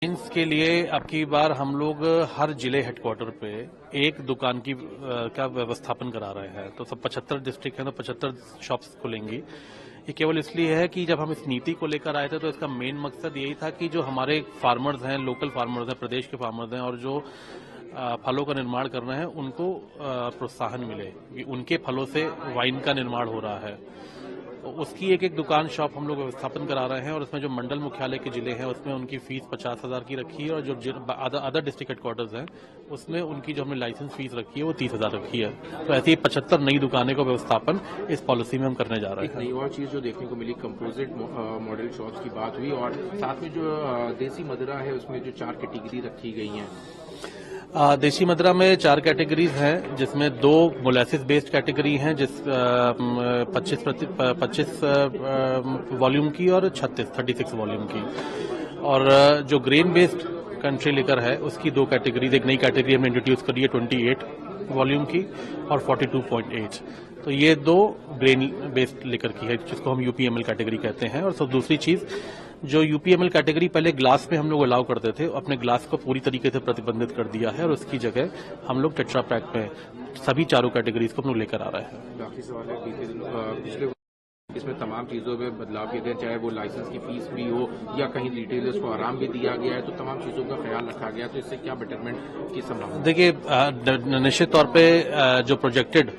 Licence के लिए अब की बार हम लोग हर जिले हेडक्वार्टर पे एक दुकान की का व्यवस्थापन करा रहे हैं। तो सब 75 डिस्ट्रिक्ट हैं तो 75 शॉप्स खुलेंगी। ये केवल इसलिए है कि जब हम इस नीति को लेकर आए थे तो इसका मेन मकसद यही था कि जो हमारे फार्मर्स हैं, लोकल फार्मर्स हैं, प्रदेश के फार्मर्स हैं और जो फलों का निर्माण कर रहे हैं उनको प्रोत्साहन मिले कि उनके फलों से वाइन का निर्माण हो रहा है। तो उसकी एक दुकान शॉप हम लोग व्यवस्थापन करा रहे हैं और उसमें जो मंडल मुख्यालय के जिले हैं उसमें उनकी फीस 50,000 की रखी है और जो अदर डिस्ट्रिक्ट हेडक्वार्टर्स हैं उसमें उनकी जो हमने लाइसेंस फीस रखी है वो 30,000 रखी है। तो ऐसी 75 नई दुकानें का व्यवस्थापन इस पॉलिसी में हम करने जा रहे हैं। एक नई और चीज जो देखने को मिली, कंपोजिट मॉडल शॉप्स की बात हुई और साथ में जो देसी मदिरा है उसमें जो 4 कैटेगरी रखी गई हैं। देसी मदिरा में 4 कैटेगरीज हैं जिसमें 2 मोलेसिस बेस्ड कैटेगरी हैं जिस 25 वॉल्यूम की और 36 वॉल्यूम की, और जो ग्रेन बेस्ड कंट्री लिकर है उसकी 2 कैटेगरीज, एक नई कैटेगरी हमने इंट्रोड्यूस करी है 28 वॉल्यूम की और 42.8। तो ये 2 ग्रेन बेस्ड लिकर की है जिसको हम यूपीएमएल कैटेगरी कहते हैं। और सब दूसरी चीज जो यूपीएमएल कैटेगरी पहले ग्लास में हम लोग अलाउ करते थे, अपने ग्लास को पूरी तरीके से प्रतिबंधित कर दिया है और उसकी जगह हम लोग टेट्रा पैक में सभी 4 कैटेगरीज को हम लोग लेकर आ रहे हैं। बाकी सवाल है पिछले इसमें तमाम चीजों में बदलाव किए गए, चाहे वो लाइसेंस की फीस भी हो या कहीं रिटेलर्स को आराम भी दिया गया है, तो तमाम चीजों का ख्याल रखा गया। तो इससे क्या बेटरमेंट की संभावना? देखिए, निश्चित तौर पे जो प्रोजेक्टेड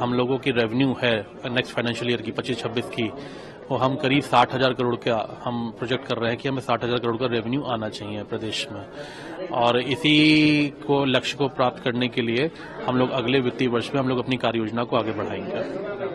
हम लोगों की रेवेन्यू है नेक्स्ट फाइनेंशियल ईयर की 25-26 की, वो हम करीब 60,000 करोड़ का हम प्रोजेक्ट कर रहे हैं कि हमें 60,000 करोड़ का रेवेन्यू आना चाहिए प्रदेश में। और इसी को लक्ष्य को प्राप्त करने के लिए हम लोग अगले वित्तीय वर्ष में हम लोग अपनी कार्य योजना को आगे बढ़ाएंगे।